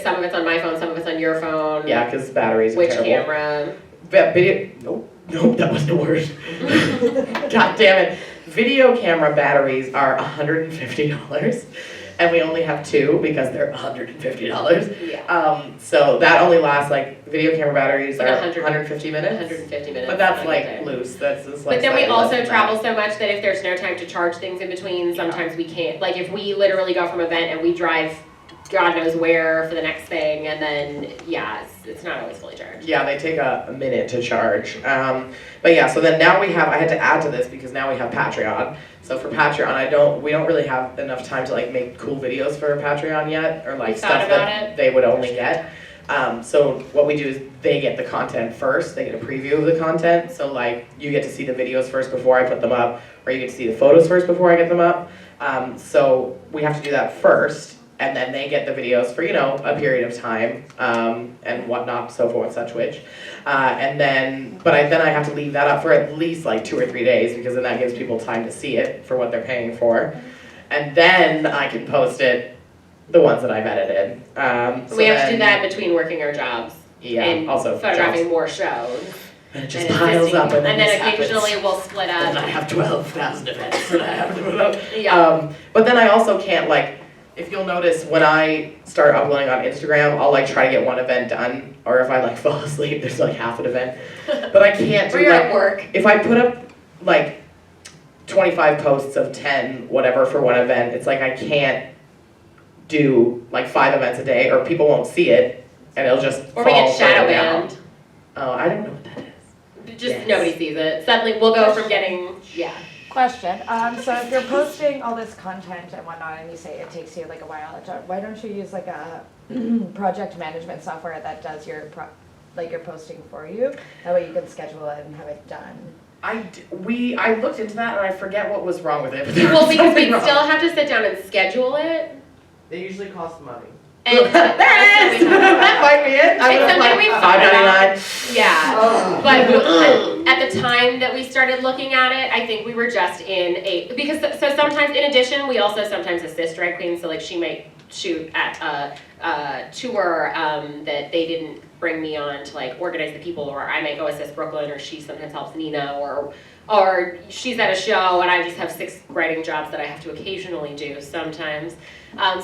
some of it's on my phone, some of it's on your phone. Yeah, because batteries are Which terrible. camera? Video, nope, that wasn't the word. God damn it. Video camera batteries are $150, and we only have 2 because they're $150. Yeah. So that only lasts, like, video camera batteries Like are 150 minutes. 150 minutes. But that's like like loose. That's just like. But then we slightly less also than travel that. so much that if there's no time to charge things in between, sometimes we can't. Like if we literally go from event and we drive God knows where for the next thing, and then it's not always fully charged. Yeah, they take a minute to charge. But yeah, so then now I had to add to this because now we have Patreon. So for Patreon, we don't really have enough time to like make cool videos for Patreon yet, or like stuff that they would only get. So what we do is they get the content first, they get a preview of the content, so like you get to see the videos first before I put them up, or you get to see the photos first before I get them up. So we have to do that first, and then they get the videos for, a period of time, and whatnot, so forth, such which. And then, then I have to leave that up for at least like 2 or 3 days, because then that gives people time to see it for what they're paying for. And then I can post it, the ones that I've edited. So we have to do that between working our jobs. Yeah, and also photographing more shows. And it just piles up, and then occasionally we'll split up. And I have 12,000 events that I have to put up. Yeah. But then I also can't, like, if you'll notice, when I start uploading on Instagram, I'll like try to get one event done, or if I like fall asleep, there's like half an event. But I can't do or you're like, at work. if I put up like 25 posts of 10, whatever, for one event, it's like I can't do like 5 events a day, or people won't see it, and it'll just or we get shadow down. banned. Oh, I don't know what that is. Just nobody sees it. Suddenly we'll go from getting, Question. So if you're posting all this content and whatnot, and you say it takes you like a while, why don't you use like a project management software that does your your posting for you? That way you can schedule it and have it done. I looked into that and I forget what was wrong with it. Well, because we still have to sit down and schedule it. They usually cost money. And there it is! That might be it. I It's something we thought about. $5.99. Yeah, but at the time that we started looking at it, I think we were just because sometimes, in addition, we also sometimes assist drag queens, so like she might shoot at a tour that they didn't bring me on to like organize the people, or I might go assist Brooklyn, or she sometimes helps Nina, or she's at a show and I just have 6 writing jobs that I have to occasionally do sometimes.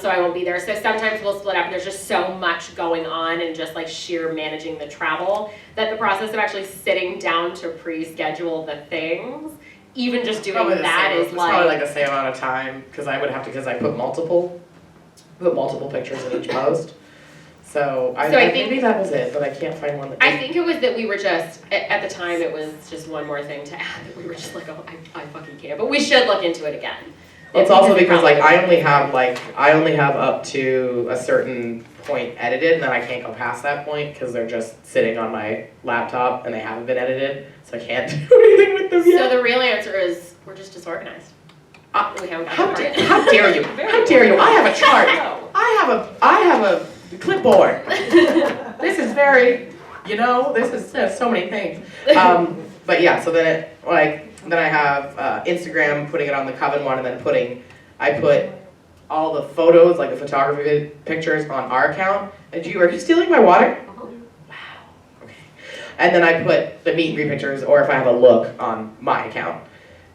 So I won't be there. So sometimes we'll split up, and there's just so much going on and just like sheer managing the travel that the process of actually sitting down to pre-schedule the things, even just doing that is like... It's probably like the same amount of time, because I put multiple pictures in each post. So I think maybe that was it, but I can't find one that... I think it was that we were just, at the time it was just one more thing to add, that we were just like, oh, I fucking can't. But we should look into it again. It's also because like I only have up to a certain point edited, and then I can't go past that point because they're just sitting on my laptop and they haven't been edited, so I can't do anything with them yet. So the real answer is we're just disorganized. We haven't got How dare you? How dare you? I have a chart. I have a clipboard. This is very, there's so many things. But yeah, so then then I have Instagram, putting it on the Coven one, and then I put all the photos, like the photography pictures, on our account. Are you stealing my water? Wow. Okay. And then I put the meet and greet pictures, or if I have a look, on my account.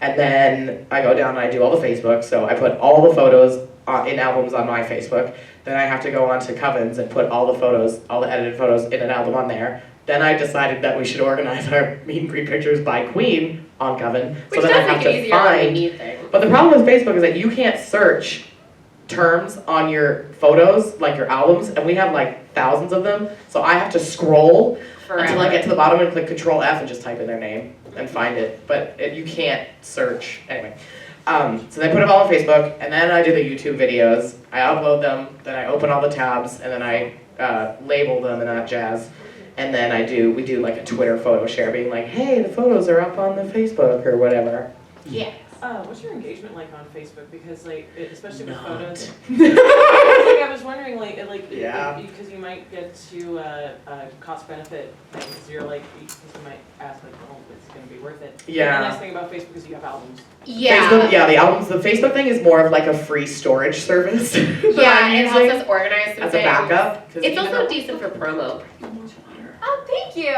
And then I go down and I do all the Facebook, so I put all the photos in albums on my Facebook. Then I have to go on to Coven's and put all the edited photos in an album on there. Then I decided that we should organize our meet and greet pictures by Queen on Coven. Which so then I have to find. But the problem with Facebook is that you can't search terms on your photos, like your albums, and we have like thousands of them. So I have to scroll until I get to the bottom and click Control F and just type in their name and find it. But you can't search anyway. So they put it all on Facebook, and then I do the YouTube videos. I upload them, then I open all the tabs, and then I label them and that jazz. And then we do like a Twitter photo share, being like, hey, the photos are up on the Facebook or whatever. Yeah. What's your engagement like on Facebook? Because especially with photos. I was wondering, Yeah. because you might get to a cost benefit thing, because you're like, because you might ask like, oh, it's gonna be worth it. Yeah. The nice thing about Facebook is you have albums. Yeah. Facebook, yeah, the albums, the Facebook thing is more of like a free storage service. that Yeah, I'm it helps using us organize some as a things. backup. 'cause It's even also though- decent for promo. Oh, thank you.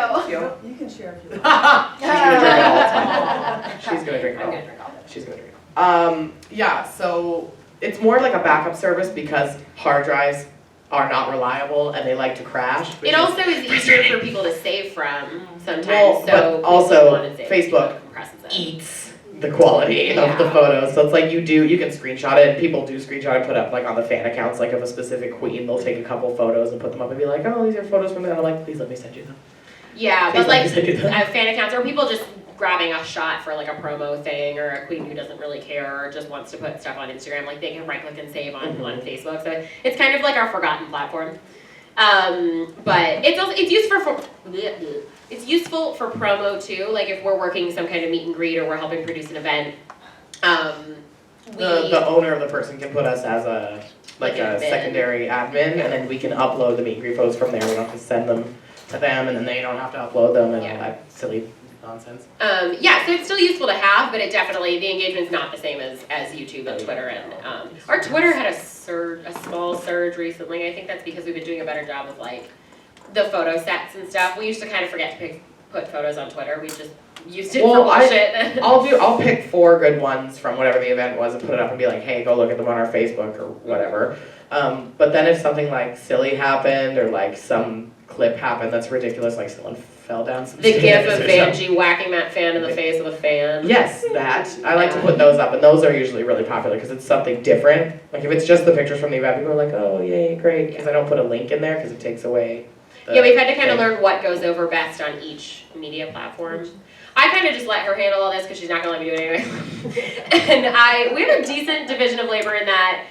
You can share if you She's want. gonna drink it all. It's fine. She's gonna drink it I'm all. gonna drink all of it. She's gonna drink it all. Yeah, so it's more like a backup service because hard drives are not reliable and they like to crash. which It is also is easier for people to save from sometimes, Well, so but people also want to save Facebook compresses it. eats the quality of the Yeah. photos. So it's like you can screenshot it, and people do screenshot and put up like on the fan accounts like of a specific queen. They'll take a couple photos and put them up and be like, oh, these are photos from that. And I'm like, please let me send you them. Yeah, Please but let like me send you them. fan accounts or people just grabbing a shot for like a promo thing or a queen who doesn't really care or just wants to put stuff on Instagram, like they can right click and save on Facebook. So it's kind of like our forgotten platform. But it's also it's useful for promo too. Like if we're working some kind of meet and greet or we're helping produce an event, The owner of the person can put us as a Like an a admin. secondary admin, and then we can upload the meet and greet photos from there. We don't have to send them to them, and then they don't have to upload them and Yeah. all that silly nonsense. yeah, so it's still useful to have, but it definitely, the engagement's not the same as YouTube and Twitter. And our Twitter had a small surge recently. I think that's because we've been doing a better job with like the photo sets and stuff. We used to kind of forget to put photos on Twitter. We just used it for Well, bullshit. I'll pick 4 good ones from whatever the event was and put it up and be like, hey, go look at them on our Facebook or whatever. But then if something like silly happened or like some clip happened that's ridiculous, like someone fell down some The stairs gif of or something. Vanjie whacking that fan in the face with a fan. Yes, that. I like to put those up, and those are usually really popular because it's something different. Like if it's just the pictures from the event, people are like, oh, yay, great, because I don't put a link in there because it takes away the Yeah, we've had to kind of thing. learn what goes over best on each media platform. I kind of just let her handle all this because she's not going to let me do it anyway. And we have a decent division of labor in that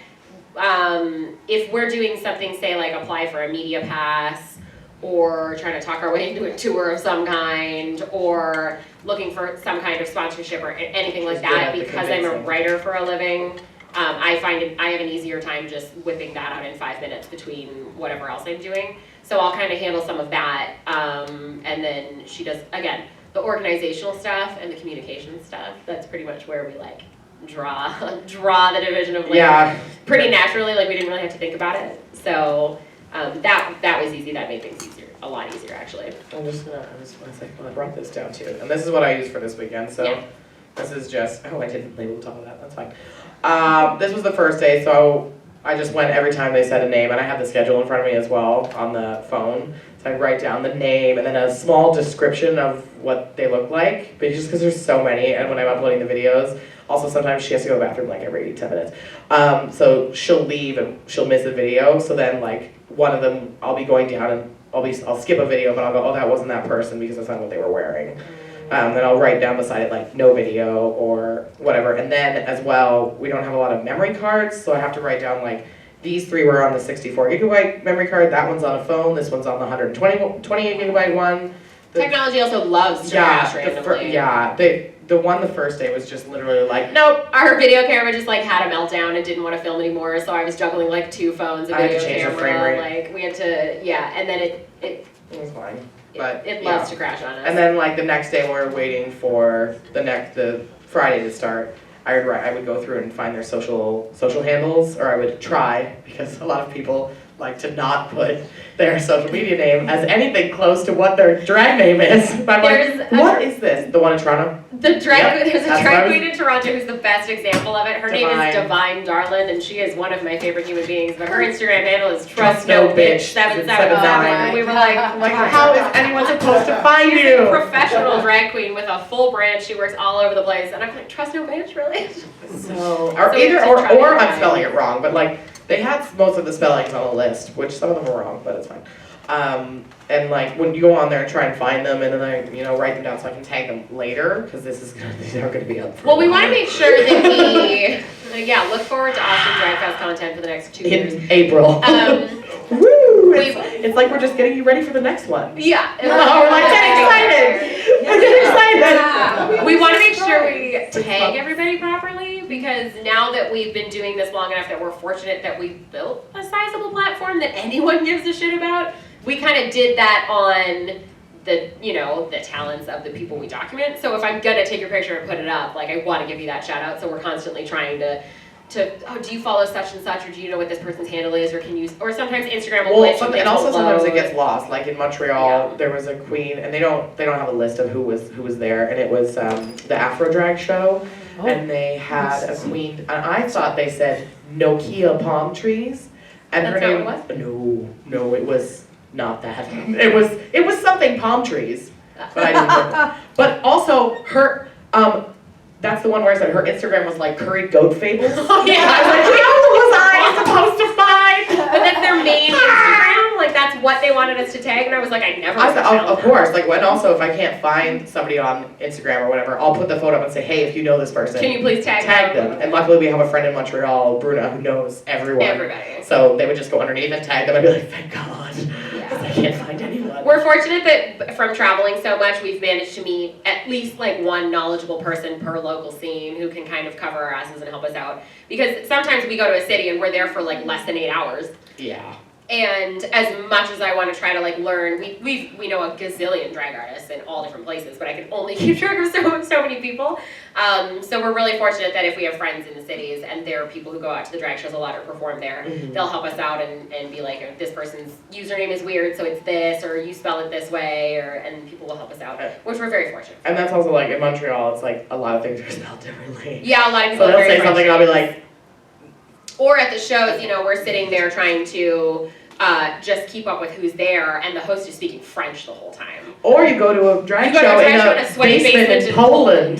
if we're doing something, say like apply for a media pass, or trying to talk our way into a tour of some kind, or looking for some kind of sponsorship or anything like She's good that, at the because I'm a convincing. writer for a living, I find I have an easier time just whipping that out in 5 minutes between whatever else I'm doing. So I'll kind of handle some of that, and then she does, again, the organizational stuff and the communication stuff. That's pretty much where we like draw the division of labor. Yeah. Pretty naturally, like we didn't really have to think about it. So that was easy. That made things easier, a lot easier actually. I just want to say, I brought this down too, and this is what I use for this weekend. So Yeah. this is just, oh, I didn't label the top of that. That's fine. This was the first day, so I just went every time they said a name, and I have the schedule in front of me as well on the phone. So I write down the name and then a small description of what they look like, but just because there's so many, and when I'm uploading the videos, also sometimes she has to go to the bathroom like every 10 minutes. So she'll leave and she'll miss a video, so then like one of them, I'll be going down and I'll skip a video, but I'll go, oh, that wasn't that person because that's not what they were wearing. Then I'll write down beside it like no video or whatever. And then as well, we don't have a lot of memory cards, so I have to write down like these 3 were on the 64 gigabyte memory card, that one's on a phone, this one's on the 128 gigabyte one. Technology also loves to crash randomly. The one the first day was just literally like, nope. Our video camera just like had a meltdown and didn't want to film anymore, so I was juggling like 2 phones, a I had to video change the camera, frame rate. like we had to, and then it was fine. But it yeah. loves to crash on us. And then like the next day we're waiting for the Friday to start. I would go through and find their social handles, or I would try, because a lot of people like to not put their social media name as anything close to what their drag name is. But I'm like, what is this? The one in Toronto? There's a that's what I drag was- queen in Toronto who's the best example of it. Her name is Divine Darlin, and she is one of my favorite human beings, but her Instagram handle is Trust No Bitch 779. And we were like, how is anyone supposed to find She's you? a professional drag queen with a full brand. She works all over the place, and I'm like, Trust No Bitch, really? So, So we either should or try to I'm find- spelling it wrong, but like they had most of the spellings on the list, which some of them were wrong, but it's fine. And like when you go on there and try and find them, and then I write them down so I can tag them later, because these are going to be up. For Well, we a want to while. make sure that we, look forward to awesome Drag Fest content for the next 2 years. In April. Woo! It's like we're just getting you ready for the next one. Yeah. Oh, we're like getting excited. We're getting excited. We want to make sure we tag everybody properly, YouTube because now that we've been doing this long enough that we're fortunate that we've built a sizable platform that anyone gives a shit about, we kind of did that on the, you know, the talents of the people we document. So if I'm gonna take your picture and put it up, like I want to give you that shout out. So we're constantly trying to oh, do you follow such and such, or do you know what this person's handle is, or can you, or sometimes Instagram will glitch and also sometimes it below. gets lost. Like in Montreal, there was a queen, and they don't have a list of who was there, and it was the Afro Drag show, and they had a queen, and I thought they said Nokia palm trees, and her That's name not what it no, it was not that. It was something palm trees, but I didn't know. But also her that's the one where I said her Instagram was like curried goat fables. Oh yeah. I was like, who was I supposed to find? But that's their main Instagram, like that's what they wanted us to tag, and I was like, I never I would said, have of course, like when also if I can't find somebody on Instagram or whatever, I'll put the photo up and say, hey, if you know this person, Can you please tag them? And luckily we have a friend in Montreal, Bruna, who knows everyone. Everybody. So they would just go underneath and tag them. I'd be like, thank God, Yeah. 'cause I can't find anyone. We're fortunate that from traveling so much, we've managed to meet at least like one knowledgeable person per local scene who can kind of cover our asses and help us out. Because sometimes we go to a city and we're there for like less than 8 hours. Yeah. And as much as I want to try to like learn, we know a gazillion drag artists in all different places, but I can only keep track of so many people. So we're really fortunate that if we have friends in the cities and there are people who go out to the drag shows a lot or perform there, they'll help us out and be like, this person's username is weird, so it's this, or you spell it this way, and people will help us out, which we're very fortunate. And that's also like in Montreal, it's like a lot of things are spelled differently. Yeah, a lot of people So are they'll very say something and I'll be like, or at the shows, you know, we're sitting there trying to just keep up with who's there, and the host is speaking French the whole time. or you go to a drag You go to a show drag in show in a a sweaty basement basement in in Poland,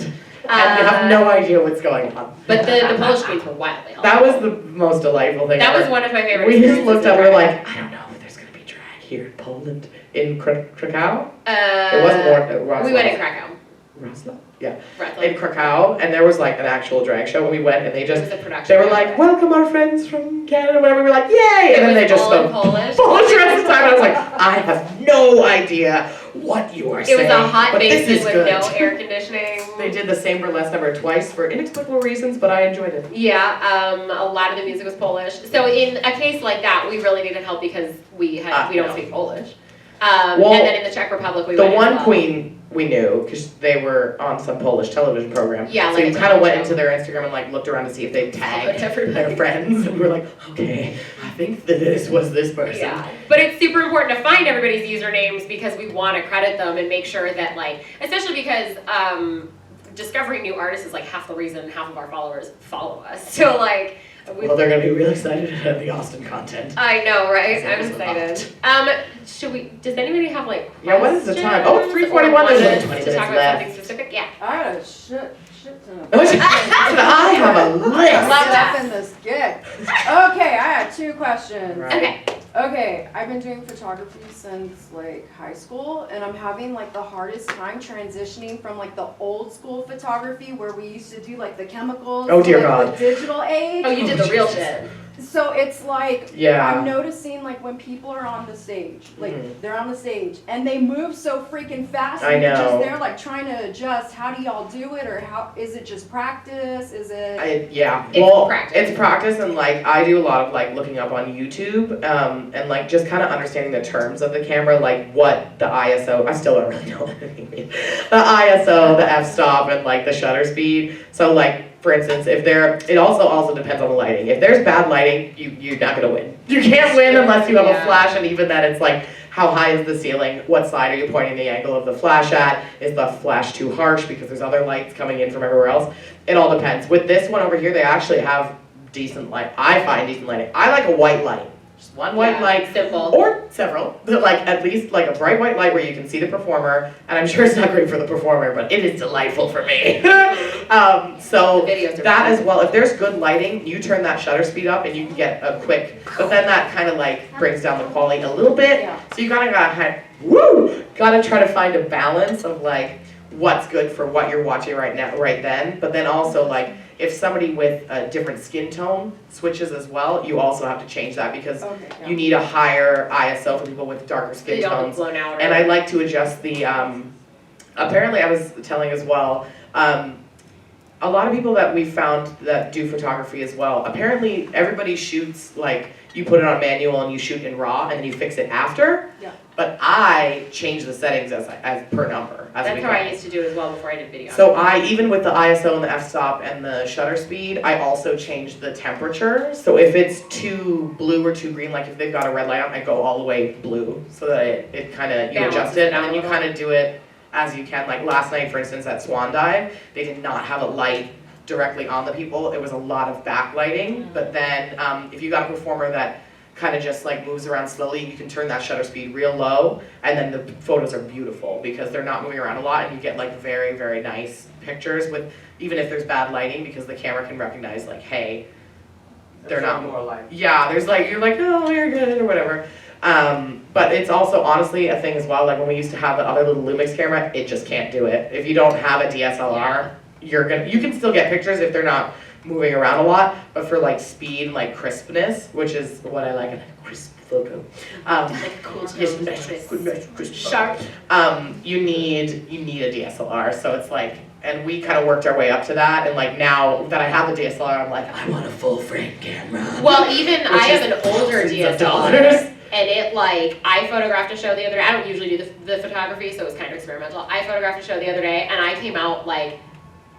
and you have no idea what's going on. But the Polish queens were wildly helpful. That was the most delightful thing That ever. was one of my favorite We just experiences looked in up, we were drag. like, I don't know if there's gonna be drag here in Poland, in Krakow? Uh, It wasn't Wrocław. we went in Krakow. Wrocław? Yeah, Wrocław. in Krakow, and there was like an actual drag show, and we went, and they It just, was a production. they were like, welcome our friends from Canada, whatever, we were like, yay! It And then was they just all in spoke Polish. Polish the rest of the time, and I was like, I have no idea what you are It saying, was a hot but this basement is with good. no air conditioning. They did the same burlesque number twice for inexplicable reasons, but I enjoyed it. Yeah, a lot of the music was Polish. So in a case like that, we really needed help because we don't no. speak Polish. Well, and then in the Czech Republic, we The went as one well. queen we knew, because they were on some Polish television program. Yeah, so like you a kind of went talent into their Instagram and like looked around to see if they tagged everybody. their friends, and we were like, okay, I think that this was this person. Yeah, but it's super important to find everybody's usernames because we want to credit them and make sure that like, especially because discovering new artists is like half the reason half of our followers follow us. So like, Well, they're gonna be really excited to have the Austin content. I know, right? So I'm it's excited. Should we? Does anybody have like? Yeah, what is the time? Oh, it's questions 3:41, or there's wanted only 20 to talk minutes about left. something specific? Yeah. I got a shit ton of I have a list. Love that. stuff in this gig. Okay, I had 2 questions. Right. Okay. Okay, I've been doing photography since like high school, and I'm having like the hardest time transitioning from like the old school photography where we used to do like the chemicals. Oh, dear to, like, God. the digital age. Oh, you did the real Jesus. shit. So it's like, Yeah. I'm noticing like when people are on the stage, like they're on the stage and they move so freaking fast. I And you're know. just there like trying to adjust. How do y'all do it, or how is it just practice? Is it? It's Well, practice. it's practice, and like I do a lot of like looking up on YouTube, and like just kind of understanding the terms of the camera, like what the ISO. I still don't really know what anything means. The ISO, the f-stop, and like the shutter speed. So like, for instance, if it also depends on the lighting. If there's bad lighting, you're not gonna win. You can't win unless you have a Yeah. flash, and even then it's like, how high is the ceiling? What side are you pointing the angle of the flash at? Is the flash too harsh because there's other lights coming in from everywhere else? It all depends. With this one over here, they actually have decent light. I find decent lighting. I like a white light. Just one white Yeah, light. simple. Or several, but like at least like a bright white light where you can see the performer, and I'm sure it's not great for the performer, but it is delightful for me. So The videos are that fun. as well, if there's good lighting, you turn that shutter speed up and you can get a quick, but then that kind of like brings down the quality a little bit. Yeah. So you gotta try to find a balance of like what's good for what you're watching right now, right then, but then also like if somebody with a different skin tone switches as well, you also have to change that because Okay. Yeah. you need a higher ISO for people with darker They skin don't tones. get blown out. Or, And I like to adjust the, apparently I was telling as well, a lot of people that we found that do photography as well, apparently everybody shoots like you put it on manual and you shoot in RAW and then you fix it after. Yeah. But I change the settings as per number. That's how I used to do as well before I did video. So even with the ISO and the f-stop and the shutter speed, I also change the temperature. So if it's too blue or too green, like if they've got a red light on, I go all the way blue so that it kind of, you adjust it and then you kind of do it as you can. Like last night, for instance, at Swan Dive, they did not have a light directly on the people. It was a lot of backlighting. But then if you got a performer that kind of just like moves around slowly, you can turn that shutter speed real low, and then the photos are beautiful because they're not moving around a lot, and you get like very, very nice pictures with, even if there's bad lighting, because the camera can recognize like, hey, they're not more light. Yeah, there's like, you're like, oh, you're good or whatever. But it's also honestly a thing as well, like when we used to have the other little Lumix camera, it just can't do it. If you don't have a DSLR, you can still get pictures if they're not moving around a lot, but for like speed and like crispness, which is what I like in a crisp photo. Like a cool yes, tone, nice, crisp sharp. you need a DSLR, so it's like, and we kind of worked our way up to that, and like now that I have a DSLR, I'm like, I want a full frame camera. Well, even I have an older $1,000s. DSLR, and it like, I photographed a show the other day. I don't usually do the photography, so it was kind of experimental. I photographed a show the other day, and I came out like,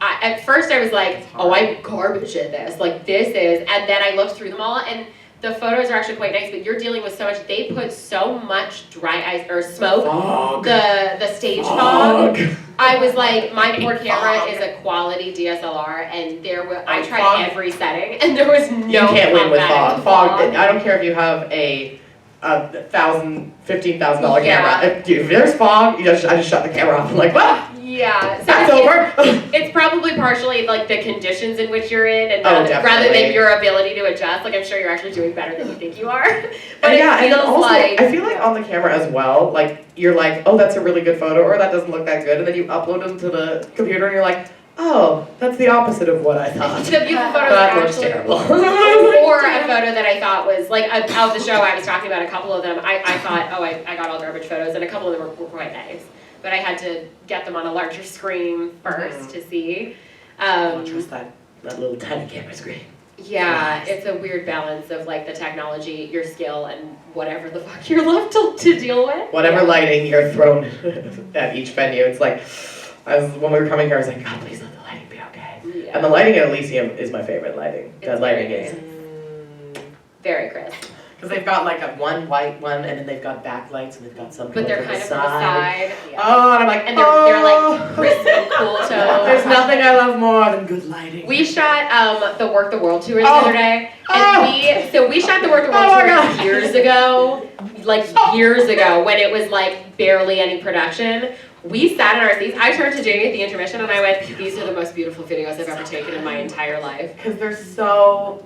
at first I was like, oh, I'm garbage at this, like this is, and then I looked through them all, and the photos are actually quite nice, but you're dealing with so much, they put so much dry ice, or smoke, Fog. the stage fog. I was like, my poor camera is a quality DSLR, and I tried fog. every setting, and there was no You can't win with combating fog. I don't care if you have a $15,000 Yeah. camera. If there's fog, I just shut the camera off. I'm like, well, Yeah, so that's over. it's probably partially like the conditions in which you're in, and Oh, rather definitely. than your ability to adjust. Like I'm sure you're actually doing better than you think you are. But And yeah, it and then feels also, like I feel like on the camera as well, like you're like, oh, that's a really good photo, or that doesn't look that good, and then you upload them to the computer, and you're like, oh, that's the opposite of what I thought. the beautiful photos That are looks actually. terrible. Or a photo that I thought was like of the show I was talking about. A couple of them, I thought, oh, I got all garbage photos, and a couple of them were quite nice. But I had to get them on a larger screen first to see. Just that little tiny camera screen. Yeah, it's a weird balance of like the technology, your skill, and whatever the fuck you're left to deal with. Whatever Yeah. lighting you're thrown at each venue, it's like, when we were coming here, I was like, God, please let the lighting be okay. Yeah. And the lighting at Elysium is my favorite lighting. It's That lighting very is. Very crisp. Because they've got like a one white one, and then they've got backlights, and they've got some But they're from kind the of from the side. Yeah. Oh, and I'm like, And they're like crisp and cool tone. There's nothing I love more than good lighting. We shot the Work the World tour the Oh. other day, Oh. and we shot the Work the World Oh my tour God. years ago, like years ago when it was like barely any production. We sat in our seats. I turned to Jamie at the intermission and I went, "These are the most beautiful videos I've ever taken in my entire life." Because they're so,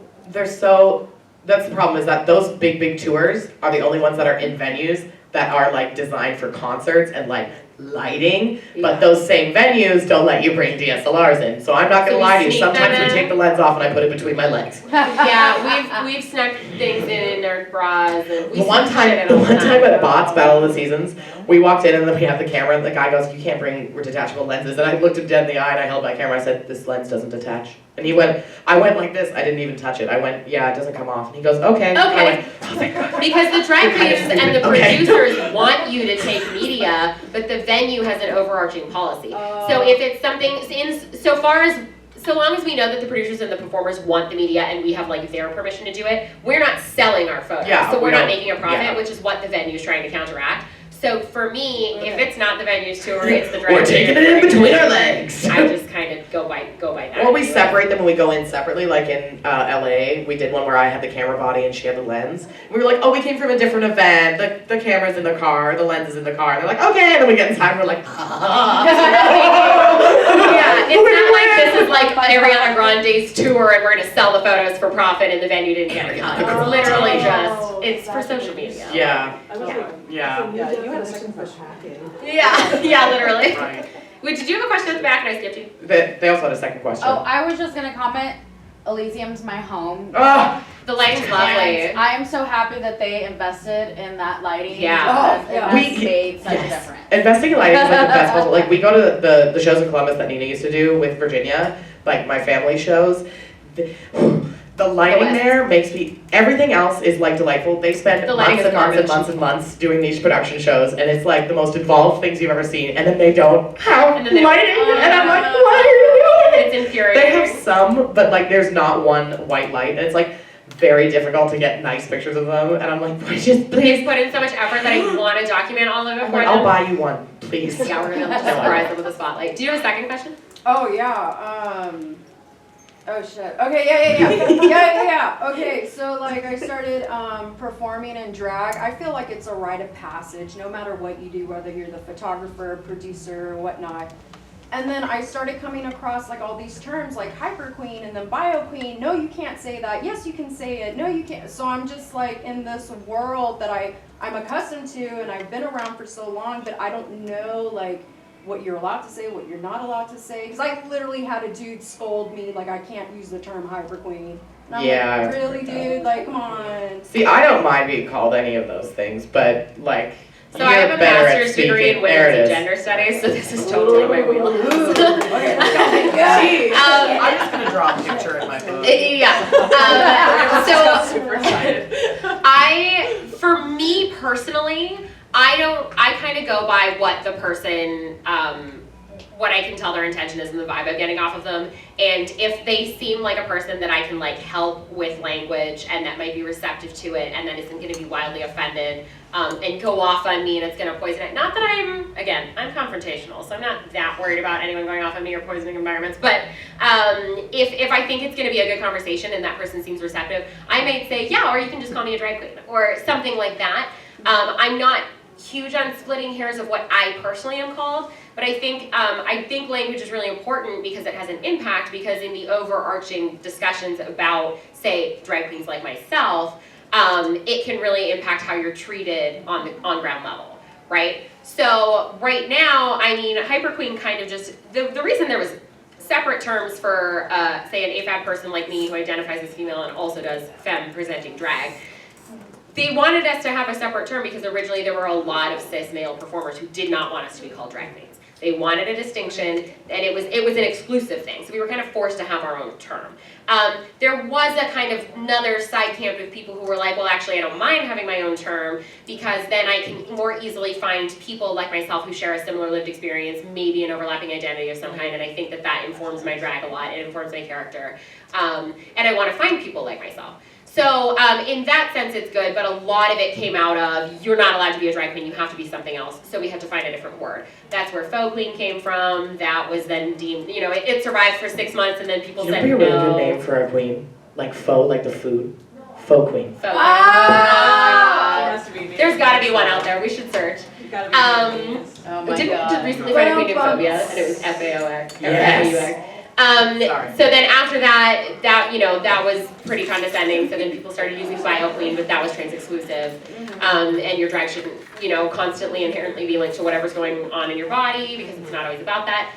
that's the problem, is that those big tours are the only ones that are in venues that are like designed for concerts and like lighting, Yeah. but those same venues don't let you bring DSLRs in. So I'm not So gonna we lie to you, sneak sometimes them we in. take the lens off and I put it between my legs. Yeah, we've snuck things in our bras and we The one snuck shit time, in the all one time time. at Bots Battle of the Seasons, we walked in and then we have the camera and the guy goes, "You can't bring detachable lenses." And I looked him dead in the eye and I held my camera. I said, "This lens doesn't detach." And he went, I went like this. I didn't even touch it. I went, "Yeah, it doesn't come off." And he goes, "Okay." I Okay. went, "Oh, thank God." Because the drag You're kind of queens and the stupid. Okay. producers want you to take media, but the venue has an overarching policy. So if it's something, so long as we know that the producers and the performers want the media and we have like their permission to do it, we're not selling our photos. Yeah, so we we're not don't- making a profit, yeah. which is what the venue's trying to counteract. So for me, if it's not the venue's tour, it's the drag We're taking it in between our legs. I just kind of go by that. Or we separate them when we go in separately, like in LA, we did one where I had the camera body and she had the lens. We were like, "Oh, we came from a different event, the camera's in the car, the lens is in the car." And they're like, "Okay," and then we get inside and we're like, Yeah, it's not like this is like Ariana Grande's tour and we're gonna sell the photos for profit and the venue didn't get a cut. It's literally just, it's for social media. Yeah, Yeah. yeah, Yeah, you had a second question. Yeah, literally. right. Wait, did you have a question at the back and I skipped you? They also had a second question. Oh, I was just gonna comment. Elysium's my home. Ah, The lighting's lovely. And I am so happy that they invested in that lighting. Yeah. Because it Oh, has we- made such a yes. difference. Investing in lighting is like the best possible. Like we go to the shows in Columbus that Nina used to do with Virginia, like my family shows. The lighting there makes me. Everything else is like delightful. They spend The lighting months and is months and garbage. months and months doing these production shows, and it's like the most involved things you've ever seen. And then they don't have And then they- lighting, and I'm like, why are you doing it? It's infuriating. They have some, but like there's not one white light, and it's like very difficult to get nice pictures of them. And I'm like, just They've please. put in so much effort that I want to document all of it I'm for like, them. I'll buy you one, please. Yeah, we're gonna just surprise them with a spotlight. Do you have a second question? Oh yeah. Oh shit. Okay. Yeah. Okay. So like I started performing in drag. I feel like it's a rite of passage, no matter what you do, whether you're the photographer, producer, or whatnot. And then I started coming across like all these terms like hyper queen and then bio queen. No, you can't say that. Yes, you can say it. No, you can't. So I'm just like in this world that I'm accustomed to and I've been around for so long, but I don't know like what you're allowed to say, what you're not allowed to say. Because I literally had a dude scold me like I can't use the term hyper queen. And I'm Yeah, like, I've really, heard that. dude? Like, come on. See, I don't mind being called any of those things, but like, So you're I have a better at master's degree in speaking. There women's it and is. gender studies, so this is totally my wheelhouse. Okay, let's go. Yeah. I'm just gonna draw a picture in my phone. So Super excited. for me personally, I kind of go by what the person, what I can tell their intention is and the vibe I'm getting off of them. And if they seem like a person that I can like help with language and that might be receptive to it and that isn't going to be wildly offended and go off on me and it's going to poison it. Not that I'm confrontational, so I'm not that worried about anyone going off on me or poisoning environments. But if I think it's going to be a good conversation and that person seems receptive, I might say, yeah, or you can just call me a drag queen or something like that. I'm not huge on splitting hairs of what I personally am called, but I think language is really important because it has an impact, because in the overarching discussions about, say, drag queens like myself, it can really impact how you're treated on ground level, right? So right now, I mean, hyper queen kind of just, the reason there was separate terms for, say, an AFAB person like me who identifies as female and also does femme presenting drag. They wanted us to have a separate term because originally there were a lot of cis male performers who did not want us to be called drag queens. They wanted a distinction, and it was an exclusive thing. So we were kind of forced to have our own term. There was a kind of another side camp of people who were like, well, actually, I don't mind having my own term because then I can more easily find people like myself who share a similar lived experience, maybe an overlapping identity of some kind, and I think that informs my drag a lot. It informs my character, and I want to find people like myself. So in that sense, it's good, but a lot of it came out of, you're not allowed to be a drag queen, you have to be something else, so we had to find a different word. That's where faux queen came from. That was then deemed, it survived for 6 months, and then people It'd said be a really good no. name for a queen, like faux, like the food, faux queen. Faux Ah! There has to be There's got to be one out there. We should search. You've gotta be Um, Oh We my did god. recently find a queen in Well, phobia, and it was FAOX. Yes. Sorry. So then after that was pretty condescending. So then people started using bio queen, but that was trans exclusive. And your drag shouldn't, constantly inherently be linked to whatever's going on in your body because it's not always about that.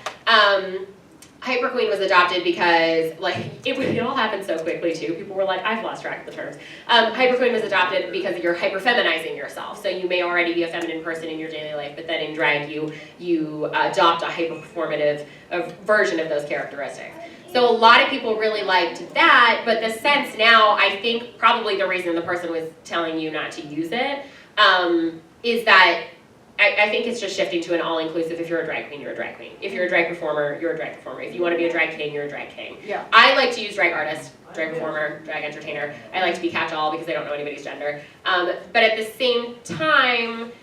Hyper queen was adopted because it all happened so quickly too. People were like, I've lost track of the terms. Hyper queen was adopted because you're hyper feminizing yourself. So you may already be a feminine person in your daily life, but then in drag you adopt a hyper performative version of those characteristics. So a lot of people really liked that, but the sense now, I think probably the reason the person was telling you not to use it is that I think it's just shifting to an all-inclusive. If you're a drag queen, you're a drag queen. If you're a drag performer, you're a drag performer. If you want to be a drag king, you're a drag king. Yeah. I like to use drag artist, drag performer, drag entertainer. I like to be catch-all because I don't know anybody's gender. But at the same time,